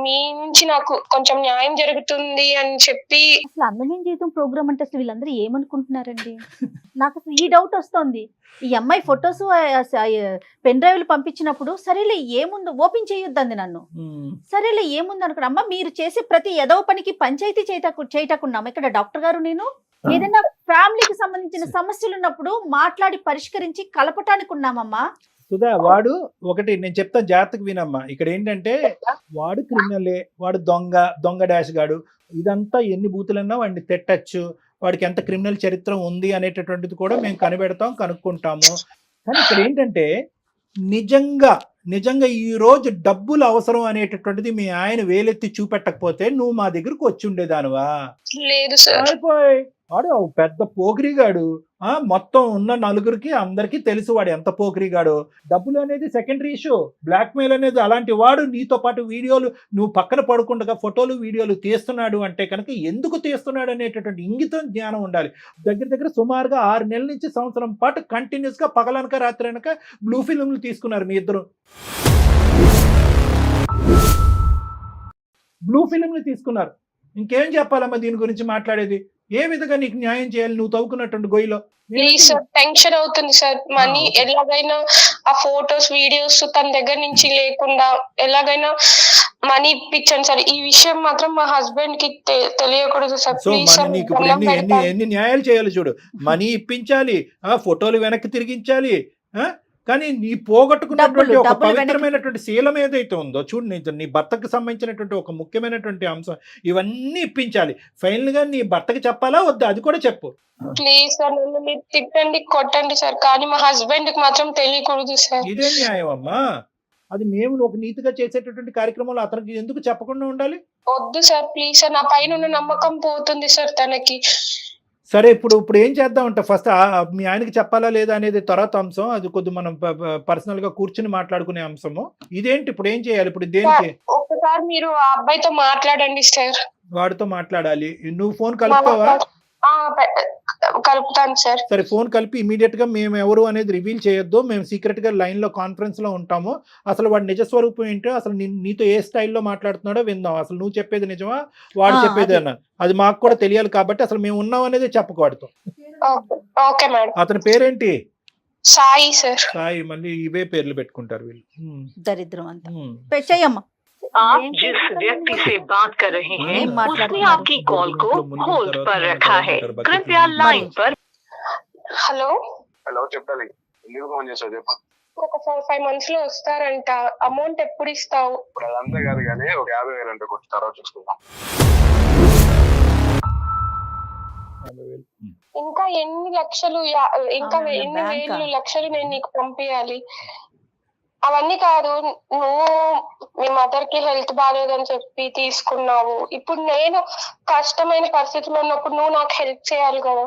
మీ నుంచి నాకు కొంచెం న్యాయం జరుగుతుంది అని చెప్పి. అసలు అందమైన జీవితం ప్రోగ్రామ్ అంటే అసలు వీళ్ళందరూ ఏమనుకుంటున్నారండి? నాకు అసలు ఈ డౌట్ వస్తుంది. ఈ అమ్మాయి ఫొటోస్ పెన్ డ్రైవ్లు పంపించినప్పుడు సరేలే ఏముందో ఓపెన్ చేయొద్దండి నన్ను. సరేలే ఏముంది అనుకున్నా. అమ్మ మీరు చేసే ప్రతి ఎదవ పనికి పంచాయతీ చేయటకున్నాము ఇక్కడ డాక్టర్ గారు. నేను ఏదైనా ఫ్యామిలీకి సంబంధించిన సమస్యలు ఉన్నప్పుడు మాట్లాడి పరిష్కరించి కలపటానికి ఉన్నామమ్మా. సుధా, వాడు ఒకటి నేను చెప్తా, జాగ్రత్తగా వినమ్మా. ఇక్కడ ఏంటంటే వాడు క్రిమినలే, వాడు దొంగ డాష్ గాడు. ఇదంతా ఎన్ని బూతులన్నా వాడిని తిట్టచ్చు, వాడికి ఎంత క్రిమినల్ చరిత్ర ఉంది అనేటటువంటిది కూడా మేము కనుక్కుంటాము. కానీ ఇక్కడ ఏంటంటే నిజంగా ఈ రోజు డబ్బులు అవసరం అనేటటువంటిది మీ ఆయన వేలెత్తి చూపెట్టకపోతే నువ్వు మా దగ్గరకు వచ్చి ఉండేదానివా? లేదు సార్. వాడు పెద్ద పోకిరిగాడు. మొత్తం ఉన్న నలుగురికి అందరికీ తెలుసు వాడు ఎంత పోకిరిగాడు. డబ్బులు అనేది సెకండరీ ఇష్యూ. బ్లాక్ మెయిల్ అనేది అలాంటి వాడు నీతో పాటు వీడియోలు నువ్వు పక్కన పడుకుండగా ఫోటోలు వీడియోలు తీస్తున్నాడు అంటే కనుక ఎందుకు తీస్తున్నాడు అనేటటువంటి ఇంగితం జ్ఞానం ఉండాలి. దగ్గర సుమారుగా 6 నెలల నుంచి సంవత్సరం పాటు కంటిన్యూస్ గా పగలనక రాత్రి అనక బ్లూ ఫిల్మ్లు తీసుకున్నారు మీ ఇద్దరు. బ్లూ ఫిల్మ్లు తీసుకున్నారు. ఇంకేం చెప్పాలమ్మా దీని గురించి మాట్లాడేది? ఏ విధంగా నీకు న్యాయం చేయాలి నువ్వు తవ్వుకున్నటువంటి గొయ్యిలో? ప్లీజ్ సార్, టెన్షన్ అవుతుంది సార్. మనీ ఎలాగైనా ఆ ఫోటోస్ వీడియోస్ తన దగ్గర నుంచి లేకుండా ఎలాగైనా మనీ ఇప్పించండి సార్. ఈ విషయం మాత్రం మా హస్బెండ్ కి తెలియకూడదు సార్. Please sir. నీకు ఇప్పుడు ఎన్ని న్యాయాలు చేయాలి చూడు. మనీ ఇప్పించాలి, ఫోటోలు వెనక్కి తిరిగించాలి, కానీ నీ పోగొట్టుకున్నటువంటి ఒక పవిత్రమైనటువంటి శీలం ఏదైతే ఉందో చూడు, నీ భర్తకు సంబంధించినటువంటి ఒక ముఖ్యమైనటువంటి అంశం, ఇవన్నీ ఇప్పించాలి. ఫైనల్ గా నీ భర్తకి చెప్పాలా వద్దా అది కూడా చెప్పు. ప్లీజ్ సార్, నన్ను మీరు తిట్టండి కొట్టండి సార్, కానీ మా హస్బెండ్ కి మాత్రం తెలియకూడదు సార్. ఇదే న్యాయం అమ్మా. అది మేము ఒక నీతిగా చేసేటటువంటి కార్యక్రమంలో అతనికి ఎందుకు చెప్పకుండా ఉండాలి? వద్దు సార్, ప్లీజ్ సార్. నా పైన ఉన్న నమ్మకం పోతుంది సార్ తనకి. సరే, ఇప్పుడు ఏం చేద్దామంటే ఫస్ట్ మీ ఆయనకి చెప్పాలా లేదా అనేది తర్వాత అంశం. అది కొద్ది మనం పర్సనల్ గా కూర్చుని మాట్లాడుకునే అంశము. ఇదేంటి ఇప్పుడు ఏం చేయాలి? ఇప్పుడు దేనికి? ఒకసారి మీరు ఆ అబ్బాయితో మాట్లాడండి సార్. వాడితో మాట్లాడాలి. నువ్వు ఫోన్ కలుపుతావా? కలుపుతాను సార్. సరే, ఫోన్ కలిపి ఇమీడియట్ గా మేము ఎవరు అనేది రివీల్ చేయొద్దు. మేము సీక్రెట్ గా లైన్ లో కాన్ఫరెన్స్ లో ఉంటాము. అసలు వాడి నిజస్వరూపం ఏంటో, అసలు నీతో ఏ స్టైల్లో మాట్లాడుతున్నాడో విందాం. అసలు నువ్వు చెప్పేది నిజమా, వాడు చెప్పేది అన్న, అది మాకు కూడా తెలియాలి. కాబట్టి అసలు మేము ఉన్నాం అనేది చెప్పకు వాడితో. Okay madam. అతని పేరేంటి? సాయి సార్. సాయి. మళ్ళీ ఇవే పేర్లు పెట్టుకుంటారు వీళ్ళు. దరిద్రం అంతా. చెయ్యమ్మా. आप जिस व्यक्ति से बात कर रहे हैं उसने आपकी कॉल को होल्ड पर रखा है, कृपया लाइन पर. హలో చెప్పాలి. ఎందుకు ఫోన్ చేసావు చెప్పు. ఒక 4-5 months లో వస్తారంట. అమౌంట్ ఎప్పుడు ఇస్తావు? ఇప్పుడు అదంతా కాదు కానీ ఒక 50,000 అంటే కొట్టి తర్వాత చూసుకుందాం. ఇంకా ఎన్ని లక్షలు, ఇంకా ఎన్ని వేలు లక్షలు నేను నీకు పంపించాలి? అవన్నీ కాదు, నువ్వు మీ మదర్ కి హెల్త్ బాగాలేదని చెప్పి తీసుకున్నావు. ఇప్పుడు నేను కష్టమైన పరిస్థితిలో ఉన్నప్పుడు నువ్వు నాకు హెల్ప్ చేయాలి కదా.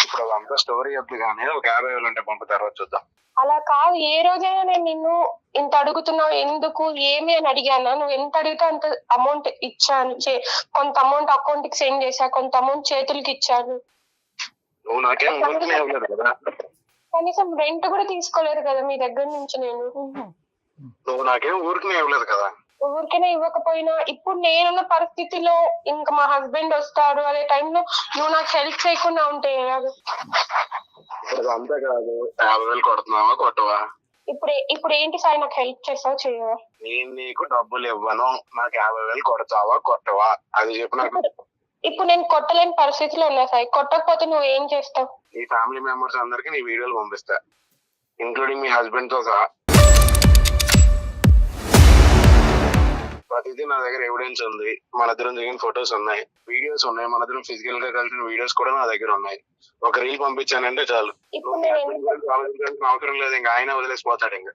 ఇప్పుడు అదంతా స్టోరీ వద్దు కానీ ఒక 50,000 అంటే పంపు తర్వాత చూద్దాం. అలా కాదు, ఏ రోజైనా నేను నిన్ను ఇంత అడుగుతున్నావు ఎందుకు ఏమి అని అడిగానా? నువ్వు ఎంత అడిగితే అంత అమౌంట్ ఇచ్చాను. కొంత అమౌంట్ అకౌంట్ కి సెండ్ చేశా, కొంత అమౌంట్ చేతులకి ఇచ్చాను. నువ్వు నాకేం ఊరికనే ఇవ్వలేదు కదా. కనీసం రెంట్ కూడా తీసుకోలేదు కదా మీ దగ్గర నుంచి నేను. నువ్వు నాకేం ఊరికనే ఇవ్వలేదు కదా. ఊరికనే ఇవ్వకపోయినా ఇప్పుడు నేనున్న పరిస్థితిలో ఇంకా మా హస్బెండ్ వస్తాడు అనే టైంలో నువ్వు నాకు హెల్ప్ చేయకుండా ఉంటే ఎలాగ? ఇప్పుడు అంతే కాదు, 50,000 కొడుతున్నావా కొట్టవా? ఇప్పుడు ఏంటి సాయి, నాకు హెల్ప్ చేస్తావు చేయవా? నేను నీకు డబ్బులు ఇవ్వను, నాకు 50,000 కొడతావా కొట్టవా? అది చెప్పు నాకు. ఇప్పుడు నేను కొట్టలేని పరిస్థితిలో ఉన్నా సాయి. కొట్టకపోతే నువ్వు ఏం చేస్తావు? నీ ఫ్యామిలీ మెంబర్స్ అందరికి నీ వీడియోలు పంపిస్తా, ఇంక్లూడింగ్ మీ హస్బెండ్ తో సహా. ప్రతిదీ నా దగ్గర ఎవిడెన్స్ ఉంది. మన ఇద్దరం దిగిన ఫొటోస్ ఉన్నాయి, వీడియోస్ ఉన్నాయి, మన ఇద్దరం ఫిజికల్ గా కలిసిన వీడియోస్ కూడా నా దగ్గర ఉన్నాయి. ఒక రీల్ పంపించానంటే చాలు, ఆలోచించాల్సిన అవసరం లేదు. ఇంకా ఆయన వదిలేసిపోతాడు. ఇంకా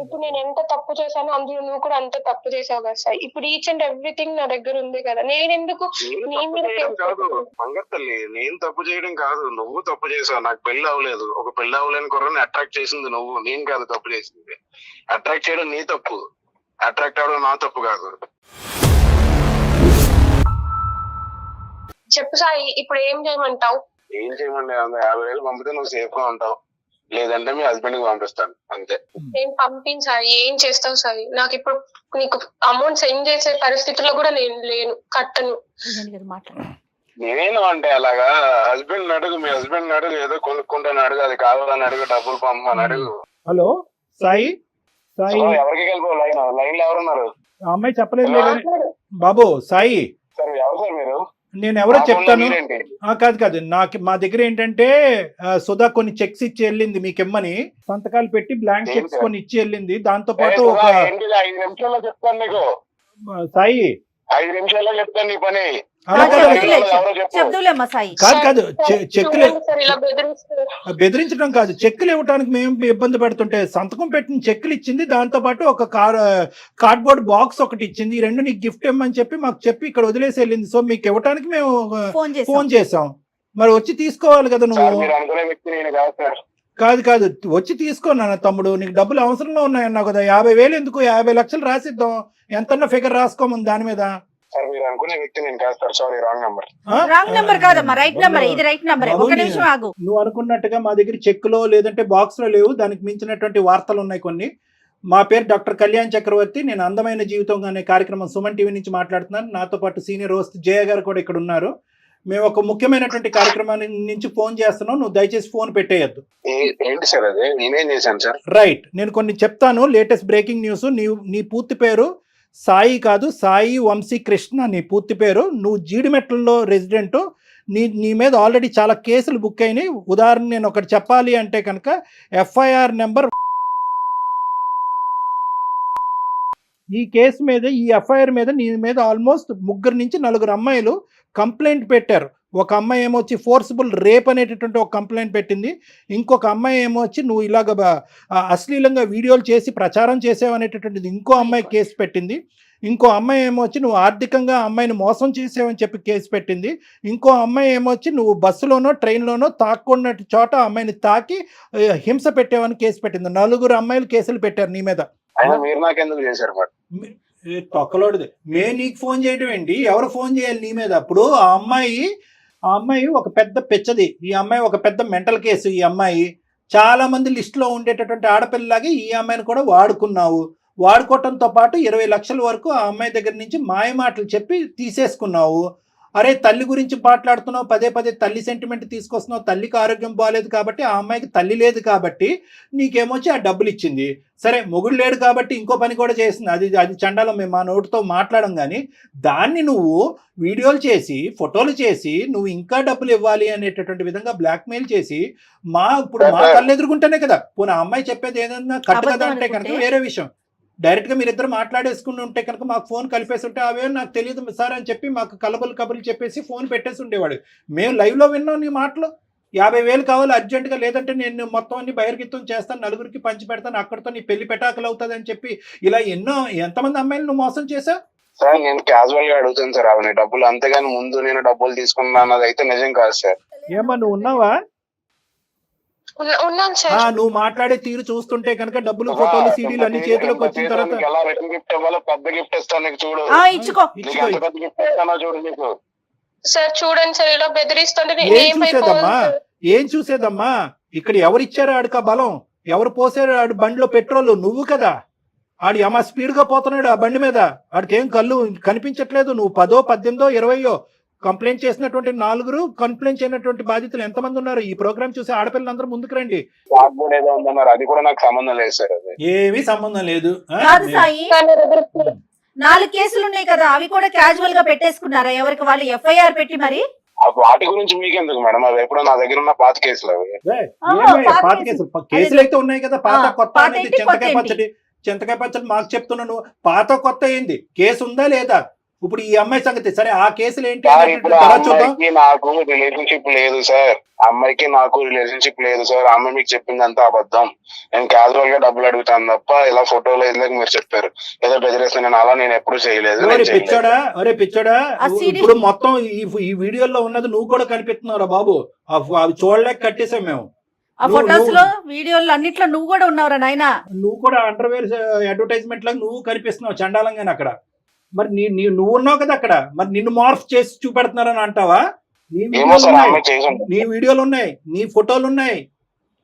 ఇప్పుడు నేను ఎంత తప్పు చేశానో అందులో నువ్వు కూడా అంత తప్పు చేసావు కదా సార్. ఇప్పుడు ఈచ్ అండ్ ఎవ్రీథింగ్ నా దగ్గర ఉంది కదా, నేను ఎందుకు నీ మీద మంగర్ తల్లి, నేను తప్పు చేయడం కాదు, నువ్వు తప్పు చేసావు. నాకు పెళ్లి అవ్వలేదు, ఒక పెళ్లి అవ్వలేని కుర్రని అట్రాక్ట్ చేసింది నువ్వు, నేను కాదు తప్పు చేసింది. అట్రాక్ట్ చేయడం నీ తప్పు, అట్రాక్ట్ అవ్వడం నా తప్పు కాదు. చెప్పు సాయి, ఇప్పుడు ఏం చేయమంటావు? ఏం చేయమండి, 50,000 పంపితే నువ్వు సేఫ్ గా ఉంటావు, లేదంటే మీ హస్బెండ్ కి పంపిస్తాను అంతే. నేను పంపించాయి, ఏం చేస్తావు సాయి? నాకు ఇప్పుడు నీకు అమౌంట్ సెండ్ చేసే పరిస్థితిలో కూడా నేను లేను, కట్టను. నేను అంటే అలాగా హస్బెండ్ అడుగు, మీ హస్బెండ్ అడుగు, ఏదో కొనుక్కుంటాను అడుగు, అది కావాలని అడుగు, డబ్బులు పంపమని అడుగు. హలో సాయి, సాయి ఎవరికి వెళ్ళిపో, లైన్ లో ఎవరున్నారు? ఆ అమ్మాయి చెప్పలేదు బాబు. సాయి సార్ ఎవరు సార్ మీరు? నేను ఎవరో చెప్తాను. కాదు మా దగ్గర ఏంటంటే సుధా కొన్ని చెక్స్ ఇచ్చి వెళ్ళింది మీకెమ్మని, సంతకాలు పెట్టి బ్లాంక్ చెక్స్ కొన్ని ఇచ్చి వెళ్ళింది. దాంతో పాటు ఒక 5 నిమిషాల్లో చెప్తాను నీకు. సాయి 5 నిమిషాల్లో చెప్తాను నీ పని. కాదు చెక్కులు బెదిరించడం కాదు, చెక్కులు ఇవ్వడానికి మేము ఇబ్బంది పెడుతుంటే సంతకం పెట్టిన చెక్కులు ఇచ్చింది, దాంతో పాటు ఒక కార్డ్బోర్డ్ బాక్స్ ఒకటి ఇచ్చింది. ఈ 2 నీకు గిఫ్ట్ ఇవ్వమని చెప్పి మాకు చెప్పి ఇక్కడ వదిలేసి వెళ్ళింది. సో మీకు ఇవ్వడానికి మేము ఫోన్ చేసాం, మరి వచ్చి తీసుకోవాలి కదా నువ్వు. కాదు వచ్చి తీసుకోనా తమ్ముడు, నీకు డబ్బులు అవసరంలో ఉన్నాయన్నావు కదా. 50,000 ఎందుకు, 50 లక్షలు రాసిద్దాం, ఎంతన్నా ఫిగర్ రాసుకోమని దాని మీద. సార్ మీరు అనుకునే వ్యక్తి నేను కాదు sir, sorry wrong number. Wrong number కాదమ్మా, రైట్ నెంబర్, ఇది రైట్ నెంబర్. ఒక నిమిషం ఆగు. నువ్వు అనుకున్నట్టుగా మా దగ్గర చెక్కులో లేదంటే బాక్స్ లో లేవు, దానికి మించినటువంటి వార్తలు ఉన్నాయి కొన్ని. మా పేరు డాక్టర్ కళ్యాణ్ చక్రవర్తి, నేను అందమైన జీవితం అనే కార్యక్రమం సుమన్ టీవీ నుంచి మాట్లాడుతున్నాను. నాతో పాటు సీనియర్ హోస్ట్ జయ గారు కూడా ఇక్కడ ఉన్నారు. మేము ఒక ముఖ్యమైనటువంటి కార్యక్రమాన్ని నుంచి ఫోన్ చేస్తున్నాం, నువ్వు దయచేసి ఫోన్ పెట్టేయద్దు. ఏంటి సార్ అది, నేనేం చేశాను సార్? రైట్, నేను కొన్ని చెప్తాను. Latest breaking news. నీ పూర్తి పేరు సాయి కాదు, సాయి వంశీ కృష్ణ నీ పూర్తి పేరు. నువ్వు జీడిమెట్లలో రెసిడెంట్. నీ మీద ఆల్రెడీ చాలా కేసులు బుక్ అయినాయి. ఉదాహరణ నేను ఒకటి చెప్పాలి అంటే కనుక ఎఫ్ఐఆర్ నెంబర్, ఈ కేసు మీద, ఈ ఎఫ్ఐఆర్ మీద నీ మీద ఆల్మోస్ట్ 3 నుంచి 4 అమ్మాయిలు కంప్లైంట్ పెట్టారు. ఒక అమ్మాయి ఏమొచ్చి ఫోర్సిబుల్ రేప్ అనేటటువంటి ఒక కంప్లైంట్ పెట్టింది. ఇంకొక అమ్మాయి ఏమొచ్చి నువ్వు ఇలాగ అశ్లీలంగా వీడియోలు చేసి ప్రచారం చేసావు అనేటటువంటిది ఇంకో అమ్మాయి కేసు పెట్టింది. ఇంకో అమ్మాయి ఏమొచ్చి నువ్వు ఆర్థికంగా అమ్మాయిని మోసం చేసావని చెప్పి కేసు పెట్టింది. ఇంకో అమ్మాయి ఏమొచ్చి నువ్వు బస్సులోనో ట్రైన్లోనో తాక్కున్న చోట అమ్మాయిని తాకి హింస పెట్టావని కేసు పెట్టింది. 4 అమ్మాయిలు కేసులు పెట్టారు నీ మీద. మీరు నాకెందుకు చేశారు? తొక్కలోడిది నీకు ఫోన్ చేయడం ఏంటి, ఎవరు ఫోన్ చేయాలి నీ మీద? అప్పుడు ఆ అమ్మాయి ఒక పెద్ద పిచ్చది, ఈ అమ్మాయి ఒక పెద్ద మెంటల్ కేసు. ఈ అమ్మాయి చాలా మంది లిస్టులో ఉండేటటువంటి ఆడపిల్లలాగే ఈ అమ్మాయిని కూడా వాడుకున్నావు. వాడుకోవటంతో పాటు 20 లక్షల వరకు ఆ అమ్మాయి దగ్గర నుంచి మాయ మాటలు చెప్పి తీసేసుకున్నావు. అరే తల్లి గురించి మాట్లాడుతున్నావు, పదే తల్లి సెంటిమెంట్ తీసుకొస్తున్నావు. తల్లికి ఆరోగ్యం బాగాలేదు కాబట్టి, ఆ అమ్మాయికి తల్లి లేదు కాబట్టి నీకేమొచ్చి ఆ డబ్బులు ఇచ్చింది. సరే మొగుడు లేడు కాబట్టి ఇంకో పని కూడా చేసింది, అది చండాలం, మేము మా నోటితో మాట్లాడం. కానీ దాన్ని నువ్వు వీడియోలు చేసి ఫోటోలు చేసి నువ్వు ఇంకా డబ్బులు ఇవ్వాలి అనేటటువంటి విధంగా బ్లాక్మెయిల్ చేసి ఇప్పుడు మా కళ్ళు ఎదుర్కొంటేనే కదా. పోనీ ఆ అమ్మాయి చెప్పేది ఏదన్నా కట్టు కదా అంటే కనుక వేరే విషయం. డైరెక్ట్గా మీరిద్దరు మాట్లాడేసుకుని ఉంటే కనుక మాకు ఫోన్ కలిపేసి ఉంటే అవే నాకు తెలియదు సార్ అని చెప్పి మాకు కబుర్లు చెప్పేసి ఫోన్ పెట్టేసి ఉండేవాడు. మేము లైవ్లో విన్నాం నీ మాటలు. 50,000 కావాలి అర్జెంటుగా, లేదంటే నేను మొత్తం అన్ని బహిర్గతం చేస్తాను, 4కి పంచి పెడతాను, అక్కడితో నీ పెళ్లి పెటాకులు అవుతుంది అని చెప్పి ఇలా ఎంతమంది అమ్మాయిలు నువ్వు మోసం చేసావు? సార్ నేను క్యాజువల్ గా అడుగుతాను సార్ అవన్నీ డబ్బులు, అంతేగాని ముందు నేను డబ్బులు తీసుకున్నా అన్నది అయితే నిజం కాదు సార్. ఏమా నువ్వు ఉన్నావా? ఉన్నాను సార్. నువ్వు మాట్లాడే తీరు చూస్తుంటే కనుక డబ్బులు ఫోటోలు సీడీలు అన్ని చేతిలోకి వచ్చిన తర్వాత ఎలా రిటర్న్ గిఫ్ట్ ఇవ్వాలో పెద్ద గిఫ్ట్ ఇస్తాను నీకు చూడు. ఇచ్చుకో. నీకు ఎంత పెద్ద గిఫ్ట్ ఇస్తానో చూడు నీకు. సార్ చూడండి సార్, ఇలా బెదిరిస్తుంటే ఏం చూసేదమ్మా ఇక్కడ ఎవరిచ్చారు ఆడికి ఆ బలం? ఎవరు పోసారు ఆడి బండిలో పెట్రోల్? నువ్వు కదా. ఆడి అమ్మ స్పీడ్ గా పోతున్నాడు ఆ బండి మీద, ఆడికి ఏం కళ్ళు కనిపించట్లేదు. నువ్వు 10, 18, 20 కంప్లైంట్ చేసినటువంటి 4 కంప్లైంట్ చేయనటువంటి బాధితులు ఎంతమంది ఉన్నారు? ఈ ప్రోగ్రామ్ చూసి ఆడపిల్లలందరూ ముందుకు రండి. ఏదో ఉందన్నారు, అది కూడా నాకు సంబంధం లేదు సార్. అది ఏమీ సంబంధం లేదు. కాదు సాయి, 4 కేసులు ఉన్నాయి కదా, అవి కూడా క్యాజువల్ గా పెట్టేసుకున్నారా? ఎవరికి వాళ్ళు ఎఫ్ఐఆర్ పెట్టి మరి? వాటి గురించి మీకెందుకు మేడం? అవి ఎప్పుడో నా దగ్గర ఉన్న పాత కేసులు అవి. పాత కేసులు అయితే ఉన్నాయి కదా, పాత కొత్త అనేది చింతకాయ పచ్చడి మాకు చెప్తున్నాను. పాత కొత్త ఏంది? కేసు ఉందా లేదా? ఇప్పుడు ఈ అమ్మాయి సంగతి సరే, ఆ కేసులు ఏంటి? అమ్మాయికి నాకు రిలేషన్షిప్ లేదు సార్. అమ్మాయికి నాకు రిలేషన్షిప్ లేదు సార్. అమ్మాయి మీకు చెప్పిందంతా అబద్ధం. నేను క్యాజువల్ గా డబ్బులు అడుగుతాను తప్ప ఇలా ఫోటోలు ఎందుకు మీరు చెప్పారు ఏదో బెదిరేస్తాను. నేను అలా నేను ఎప్పుడు చేయలేదు. పిచ్చోడా ఇప్పుడు మొత్తం ఈ వీడియోలో ఉన్నది నువ్వు కూడా కనిపిస్తున్నావురా బాబు. అవి చూడలేక కట్టేసాం మేము. ఆ ఫొటోస్ లో వీడియోలో అన్నిట్లో నువ్వు కూడా ఉన్నావురా నాయనా. నువ్వు కూడా అండర్వేర్ అడ్వర్టైజ్మెంట్ లాగా నువ్వు కనిపిస్తున్నావు చండాలంగానే అక్కడ. మరి నువ్వు ఉన్నావు కదా అక్కడ, మరి నిన్ను మార్ఫ్ చేసి చూపెడుతున్నారని అంటావా? నీ వీడియోలు ఉన్నాయి, నీ ఫోటోలు ఉన్నాయి.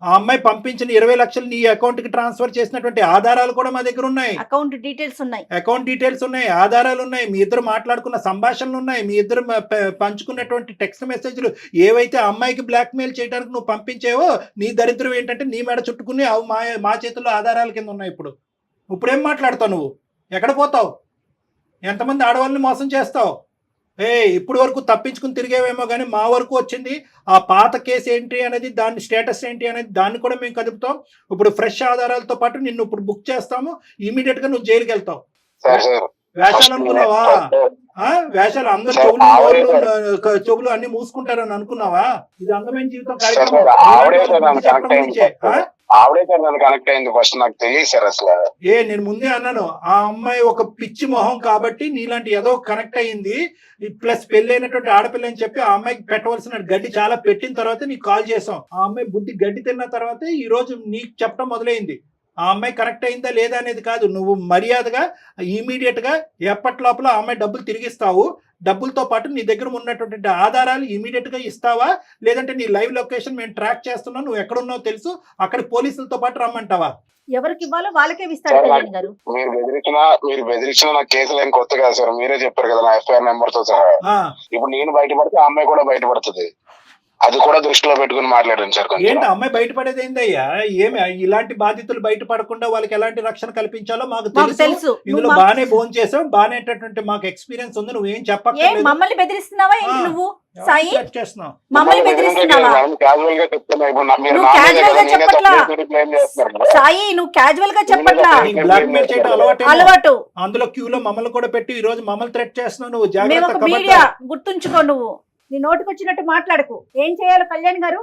ఆ అమ్మాయి పంపించిన 20 లక్షలు నీ అకౌంట్ కి ట్రాన్స్ఫర్ చేసినటువంటి ఆధారాలు కూడా మా దగ్గర ఉన్నాయి. అకౌంట్ డీటెయిల్స్ ఉన్నాయి, ఆధారాలు ఉన్నాయి. మీ ఇద్దరు మాట్లాడుకున్న సంభాషణలు ఉన్నాయి. మీ ఇద్దరు పంచుకున్నటువంటి టెక్స్ట్ మెసేజ్లు ఏవైతే అమ్మాయికి బ్లాక్ మెయిల్ చేయడానికి నువ్వు పంపించేవో, నీ దరిద్రం ఏంటంటే నీ మెడ చుట్టుకుని అవి మా చేతుల్లో ఆధారాల కింద ఉన్నాయి. ఇప్పుడేం మాట్లాడతావు నువ్వు? ఎక్కడ పోతావు? ఎంతమంది ఆడవాళ్ళని మోసం చేస్తావు? ఇప్పుడు వరకు తప్పించుకుని తిరిగేవేమో కానీ మా వరకు వచ్చింది ఆ పాత కేసు ఏంటి అనేది, దాని స్టేటస్ ఏంటి అనేది దాన్ని కూడా మేము కదుపుతాం. ఇప్పుడు ఫ్రెష్ ఆధారాలతో పాటు నిన్ను ఇప్పుడు బుక్ చేస్తాము. ఇమీడియట్ గా నువ్వు జైలుకి వెళ్తావు. వేషాలు అనుకున్నావా? వేషాలు అందరూ చెవులు అన్ని మూసుకుంటారని అనుకున్నావా? ఇది అందమైన జీవితం ఆవిడే సార్ నన్ను కనెక్ట్ అయింది ఫస్ట్. నాకు తెలియదు సార్ అసలు. నేను ముందే అన్నాను, ఆ అమ్మాయి ఒక పిచ్చి మొహం కాబట్టి నీలాంటి ఏదో కనెక్ట్ అయ్యింది. ప్లస్ పెళ్లి అయినటువంటి ఆడపిల్ల అని చెప్పి ఆ అమ్మాయికి పెట్టవలసిన గడ్డి చాలా పెట్టిన తర్వాత నీకు కాల్ చేసాం. ఆ అమ్మాయి బుద్ధి గడ్డి తిన్న తర్వాత ఈ రోజు నీకు చెప్పడం మొదలైంది. ఆ అమ్మాయి కరెక్ట్ అయిందా లేదా అనేది కాదు. నువ్వు మర్యాదగా ఇమీడియట్ గా ఎప్పటి లోపల ఆ అమ్మాయి డబ్బులు తిరిగిస్తావు. డబ్బులతో పాటు నీ దగ్గర ఉన్నటువంటి ఆధారాలు ఇమీడియట్ గా ఇస్తావా, లేదంటే నీ లైవ్ లొకేషన్ మేము ట్రాక్ చేస్తున్నావు, నువ్వు ఎక్కడున్నావు తెలుసు, అక్కడ పోలీసులతో పాటు రమ్మంటావా? ఎవరికి ఇవ్వాలో వాళ్ళకే ఇస్తారు. మీరు బెదిరించిన నా కేసులు ఏం కొత్త కాదు సార్. మీరే చెప్పారు కదా నా ఎఫ్ఐఆర్ నెంబర్ తో సహా. ఇప్పుడు నేను బయటపడితే ఆ అమ్మాయి కూడా బయటపడుతుంది. అది కూడా దృష్టిలో పెట్టుకుని మాట్లాడండి సార్. ఏంటి అమ్మాయి బయటపడేది ఏందయ్యా? ఏమి ఇలాంటి బాధితులు బయటపడకుండా వాళ్ళకి ఎలాంటి రక్షణ కల్పించాలో మాకు తెలుసు. ఇందులో బానే ఫోన్ చేసాం, బానేటటువంటి మాకు ఎక్స్పీరియన్స్ ఉంది. నువ్వేం చెప్పక్కర్లేదు. మమ్మల్ని బెదిరిస్తున్నావా ఏంటి నువ్వు సాయి? మమ్మల్ని బెదిరిస్తున్నావా? సాయి నువ్వు క్యాజువల్ గా చెప్పట్లా. బ్లాక్ మెయిల్ చేయడం అలవాటు. అందులో క్యూలో మమ్మల్ని కూడా పెట్టి ఈ రోజు మమ్మల్ని థ్రెట్ చేస్తున్నావు. నువ్వు జాగ్రత్త గుర్తుంచుకో. నువ్వు నీ నోటికి వచ్చినట్టు మాట్లాడకు. ఏం చేయాలి కళ్యాణ్ గారు?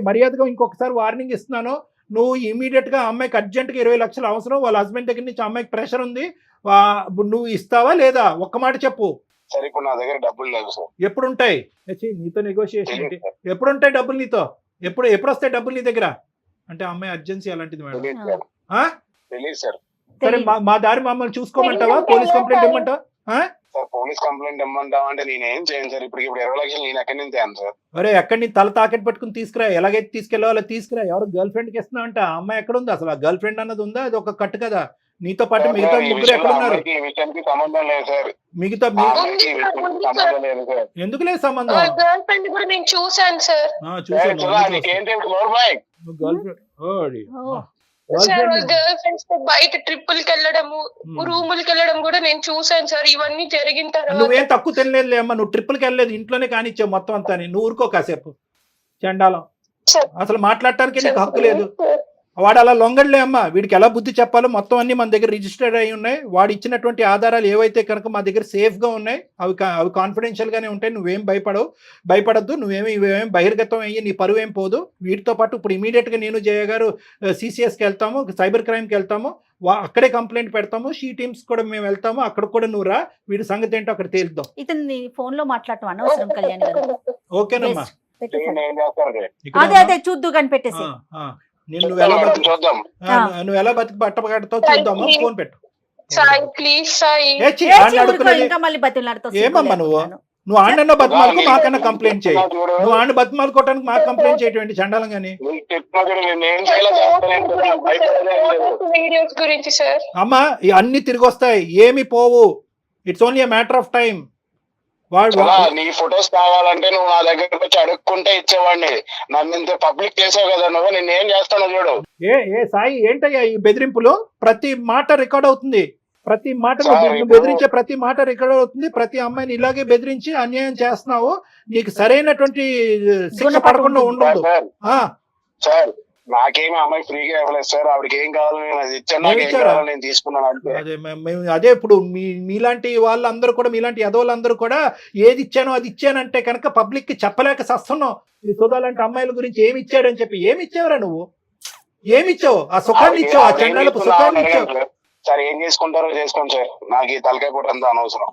మర్యాదగా ఇంకొకసారి వార్నింగ్ ఇస్తున్నాను. నువ్వు ఇమీడియట్ గా అమ్మాయికి అర్జెంట్ గా 20 లక్షలు అవసరం. వాళ్ళ హస్బెండ్ దగ్గర నుంచి అమ్మాయికి ప్రెషర్ ఉంది. నువ్వు ఇస్తావా లేదా? ఒక్క మాట చెప్పు. సరే ఇప్పుడు నా దగ్గర డబ్బులు లేవు సార్. ఎప్పుడుంటాయి? నీతో నెగోషియేషన్ ఏంటి? ఎప్పుడుంటాయి డబ్బులు నీతో? ఎప్పుడు వస్తాయి డబ్బులు నీ దగ్గర? అంటే అమ్మాయి అర్జెన్సీ అలాంటిది మేడం. తెలియదు సార్. సరే మా దారి మమ్మల్ని చూసుకోమంటావా? పోలీస్ కంప్లైంట్ ఇవ్వమంటావా? సార్ పోలీస్ కంప్లైంట్ ఇమ్మంటావా అంటే నేనేం చేయను సార్. ఇప్పుడు 20 లక్షలు నేను ఎక్కడి నుంచి తేను సార్? అరే ఎక్కడి నుంచి తల తాకెట్ పెట్టుకుని తీసుకురా. ఎలాగైతే తీసుకెళ్ళాలో తీసుకురా. ఎవరు గర్ల్ ఫ్రెండ్ కి ఇస్తున్నా అంటే ఆ అమ్మాయి ఎక్కడ ఉంది అసలు? ఆ గర్ల్ ఫ్రెండ్ అన్నది ఉందా? అది ఒక కట్టు కదా. నీతో పాటు మిగతా ముగ్గురు ఎక్కడ ఉన్నారు? సంబంధం లేదు సార్. మిగతా ఎందుకు లేదు సంబంధం? గర్ల్ ఫ్రెండ్ కూడా నేను చూసాను సార్. గర్ల్ ఫ్రెండ్స్ తో బయట ట్రిప్పులకి వెళ్ళడము, రూములకి వెళ్ళడం కూడా నేను చూసాను సార్. ఇవన్నీ జరిగిన తర్వాత నువ్వేం తక్కువ తినలేదు అమ్మా. నువ్వు ట్రిప్పులకి వెళ్ళలేదు, ఇంట్లోనే కానిచ్చావు మొత్తం అంతా. నువ్వు ఊరుకో కాసేపు. చండాలం. అసలు మాట్లాడటానికి నీకు హక్కు లేదు. వాడు అలా లొంగడలే అమ్మా. వీడికి ఎలా బుద్ధి చెప్పాలో మొత్తం అన్ని మన దగ్గర రిజిస్టర్డ్ అయి ఉన్నాయి. వాడు ఇచ్చినటువంటి ఆధారాలు ఏవైతే కనుక మా దగ్గర సేఫ్ గా ఉన్నాయి, అవి కాన్ఫిడెన్షియల్ గానే ఉంటాయి. నువ్వేం భయపడద్దు. ఇవేం బహిర్గతం అయ్యి నీ పరువు ఏం పోదు. వీటితో పాటు ఇప్పుడు ఇమీడియట్ గా నేను జయ గారు CCS కి వెళ్తాము, సైబర్ క్రైమ్ కి వెళ్తాము. అక్కడే కంప్లైంట్ పెడతాము. షీ టీమ్స్ కూడా మేము వెళ్తాము. అక్కడ కూడా నువ్వు రా. వీడి సంగతి ఏంటో అక్కడ తేలుద్దాం. ఇతన్ని ఫోన్ లో మాట్లాడటం అనవసరం కళ్యాణ్ గారు. ఓకేనమ్మా. పెట్టేసాను. ఏం చేస్తారు ఇక్కడ అదే అదే చూద్దు కానీ పెట్టేసి. నువ్వు ఎలా బతికి చూద్దాం. నువ్వు ఎలా బతికి బట్టబడతావు చూద్దామా? ఫోన్ పెట్టు. సాయి ప్లీజ్ సాయి. ఏ చి, ఏ ఆడిని ఊరుకో, అడుక్కునేది. ఇంకా మళ్ళీ బతిలాడుతావు. ఏమమ్మా నువ్వు? నువ్వు ఆడన్నా బతిమాలకు మాకన్నా కంప్లైంట్ చేయి. నువ్వు ఆడిని బతిమాలుకోవడానికి మాకు కంప్లైంట్ చేయటువంటి చండాలం గానీ. వీడియోస్ గురించి సార్. అమ్మా అన్ని తిరిగి వస్తాయి, ఏమి పోవు. It's only matter of time. వాడు నీ ఫొటోస్ కావాలంటే నువ్వు నా దగ్గరకు వచ్చి అడుక్కుంటే ఇచ్చేవాడిని. నన్ను ఇంత పబ్లిక్ చేసావు కదా నువ్వు, నేను ఏం చేస్తాను చూడు. ఏ సాయి ఏంటయ్యా ఈ బెదిరింపులు? ప్రతి మాట రికార్డ్ అవుతుంది. ప్రతి మాట సార్, నువ్వు బెదిరించే ప్రతి మాట రికార్డ్ అవుతుంది. ప్రతి అమ్మాయిని ఇలాగే బెదిరించి అన్యాయం చేస్తున్నావు. నీకు సరైనటువంటి శిక్ష పడకుండా ఉండదు. సార్ నాకేమి అమ్మాయి ఫ్రీగా ఇవ్వలేదు సార్. ఆవిడకి ఏం కావాలి నేను అది ఇచ్చాను. నాకు ఏం కావాలి నేను తీసుకున్నాను అంతే. అదే ఇప్పుడు మీలాంటి వాళ్ళందరూ కూడా, మీలాంటి యదవులందరూ కూడా ఏది ఇచ్చానో అది ఇచ్చానంటే కనుక పబ్లిక్ కి చెప్పలేక సస్తున్నావు. ఈ సుధా లాంటి అమ్మాయిల గురించి ఏమి ఇచ్చాడని చెప్పి. ఏమి ఇచ్చావురా నువ్వు? ఏమి ఇచ్చావు? ఆ సుఖాన్ని ఇచ్చావు, ఆ చండాలపు సుఖాన్ని ఇచ్చావు. సార్ ఏం చేసుకుంటారో చేసుకోండి సార్, నాకు ఈ తలకాయ పూట అంతా అనవసరం.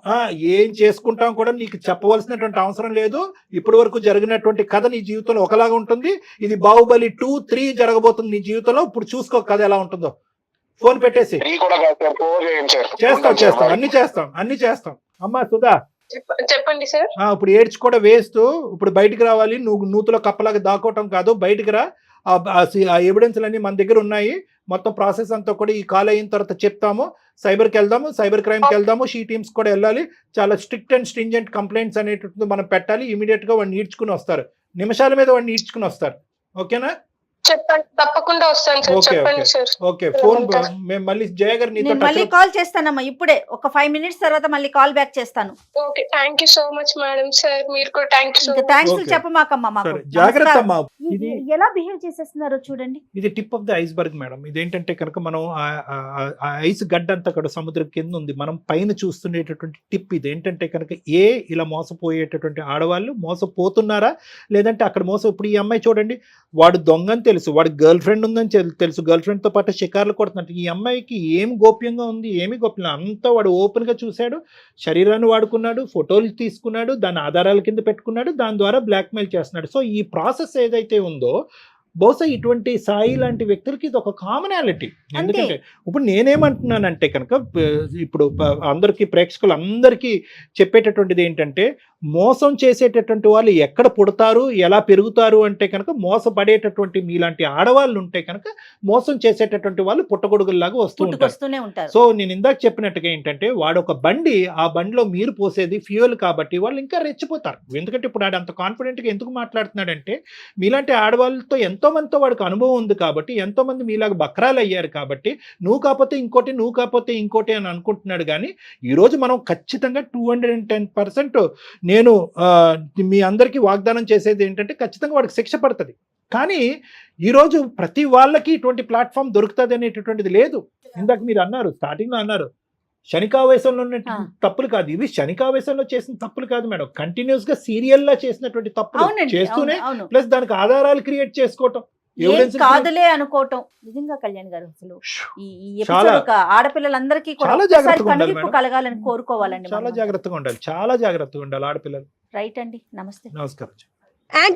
ఏం చేసుకుంటాం కూడా నీకు చెప్పవలసినటువంటి అవసరం లేదు. ఇప్పటి వరకు జరిగినటువంటి కథ నీ జీవితంలో ఒకలాగా ఉంటుంది. ఇది బాహుబలి 2, 3 జరగబోతుంది నీ జీవితంలో. ఇప్పుడు చూసుకో కథ ఎలా ఉంటుందో. ఫోన్ పెట్టేసి. చేస్తాం అన్ని చేస్తాం. అమ్మా సుధా చెప్పండి సార్. ఇప్పుడు ఏడ్చి కూడా వేస్తూ ఇప్పుడు బయటికి రావాలి. నువ్వు నూతులో కప్పలాగా దాక్కోవటం కాదు, బయటికి రా. ఆ ఎవిడెన్స్లు అన్ని మన దగ్గర ఉన్నాయి. మొత్తం ప్రాసెస్ అంతా కూడా ఈ కాల్ అయిన తర్వాత చెప్తాము. సైబర్కి వెళ్దాము, సైబర్ క్రైమ్కి వెళ్దాము, షీ టీమ్స్ కూడా వెళ్ళాలి. చాలా స్ట్రిక్ట్ అండ్ స్ట్రింజెంట్ కంప్లైంట్స్ అనేటువంటిది మనం పెట్టాలి. ఇమీడియట్ గా వాడిని ఈడ్చుకుని వస్తారు, నిమిషాల మీద వాడిని ఈడ్చుకుని వస్తారు. ఓకేనా? చెప్పండి, తప్పకుండా వస్తాను సార్. చెప్పండి సార్. ఓకే, ఫోన్ మేము మళ్ళీ జయ గారు నీతో మళ్ళీ కాల్ చేస్తానమ్మా. ఇప్పుడే ఒక 5 minutes తర్వాత మళ్ళీ కాల్ బ్యాక్ చేస్తాను. Okay, thank you so much madam. Sir మీరు కూడా thank you so much. Thanks చెప్పమాకమ్మా మాకు. జాగ్రత్త అమ్మా. ఇది ఎలా బిహేవ్ చేసేస్తున్నారో చూడండి. ఇది tip of the iceberg madam. ఇదేంటంటే కనుక మనం ఐస్ గడ్డ అంతా కూడా సముద్రం కింద ఉంది. మనం పైన చూస్తుండేటటువంటి టిప్ ఇదేంటంటే కనుక ఇలా మోసపోయేటటువంటి ఆడవాళ్ళు మోసపోతున్నారా లేదంటే అక్కడ ఇప్పుడు ఈ అమ్మాయి చూడండి, వాడు దొంగని తెలుసు, వాడి గర్ల్ ఫ్రెండ్ ఉందని తెలుసు, గర్ల్ ఫ్రెండ్ తో పాటు షికార్లు కొడుతున్నట్టు. ఈ అమ్మాయికి ఏం గోప్యంగా ఉంది? ఏమి గోప్యం అంతా వాడు ఓపెన్ గా చూశాడు, శరీరాన్ని వాడుకున్నాడు, ఫోటోలు తీసుకున్నాడు, దాని ఆధారాల కింద పెట్టుకున్నాడు, దాని ద్వారా బ్లాక్మెయిల్ చేస్తున్నాడు. సో ఈ ప్రాసెస్ ఏదైతే ఉందో బహుశా ఇటువంటి సాయి లాంటి వ్యక్తులకి ఇది ఒక కామనాలిటీ. ఎందుకంటే ఇప్పుడు నేనేమంటున్నానంటే కనుక ఇప్పుడు అందరికీ ప్రేక్షకులందరికీ చెప్పేటటువంటిది ఏంటంటే, మోసం చేసేటటువంటి వాళ్ళు ఎక్కడ పుడతారు, ఎలా పెరుగుతారు అంటే కనుక మోసపడేటటువంటి మీలాంటి ఆడవాళ్ళు ఉంటే కనుక మోసం చేసేటటువంటి వాళ్ళు పుట్టగొడుగుల్లాగా వస్తూనే ఉంటారు. సో నేను ఇందాక చెప్పినట్టుగా ఏంటంటే, వాడు ఒక బండి, ఆ బండిలో మీరు పోసేది ఫ్యూయల్ కాబట్టి వాళ్ళు ఇంకా రెచ్చిపోతారు. ఎందుకంటే ఇప్పుడు ఆడు అంత కాన్ఫిడెంట్గా ఎందుకు మాట్లాడుతున్నాడంటే, మీలాంటి ఆడవాళ్ళతో ఎంతో మందితో వాడికి అనుభవం ఉంది కాబట్టి, ఎంతో మంది మీలాగా బక్రాలు అయ్యారు కాబట్టి, నువ్వు కాకపోతే ఇంకోటి, నువ్వు కాకపోతే ఇంకోటి అని అనుకుంటున్నాడు. కానీ ఈరోజు మనం ఖచ్చితంగా 210% నేను మీ అందరికీ వాగ్దానం చేసేది ఏంటంటే, ఖచ్చితంగా వాడికి శిక్ష పడుతుంది. కానీ ఈరోజు ప్రతి వాళ్ళకి ఇటువంటి ప్లాట్ఫామ్ దొరుకుతుంది అనేటటువంటిది లేదు. ఇందాక మీరు అన్నారు, స్టార్టింగ్ లో అన్నారు, శనికావేశంలో ఉన్న తప్పులు కాదు ఇవి. శనికావేశంలో చేసిన తప్పులు కాదు మేడం, కంటిన్యూస్ గా సీరియల్ లా చేసినటువంటి తప్పులు చేస్తూనే ప్లస్ దానికి ఆధారాలు క్రియేట్ చేసుకోవటం, కాదులే అనుకోవటం. నిజంగా కళ్యాణ్ గారు అసలు ఈ ఎపిసోడ్ ఆడపిల్లలందరికీ కలగాలని కోరుకోవాలండి. చాలా జాగ్రత్తగా ఉండాలి, చాలా జాగ్రత్తగా ఉండాలి ఆడపిల్లలు. రైట్ అండి, నమస్తే. నమస్కారం.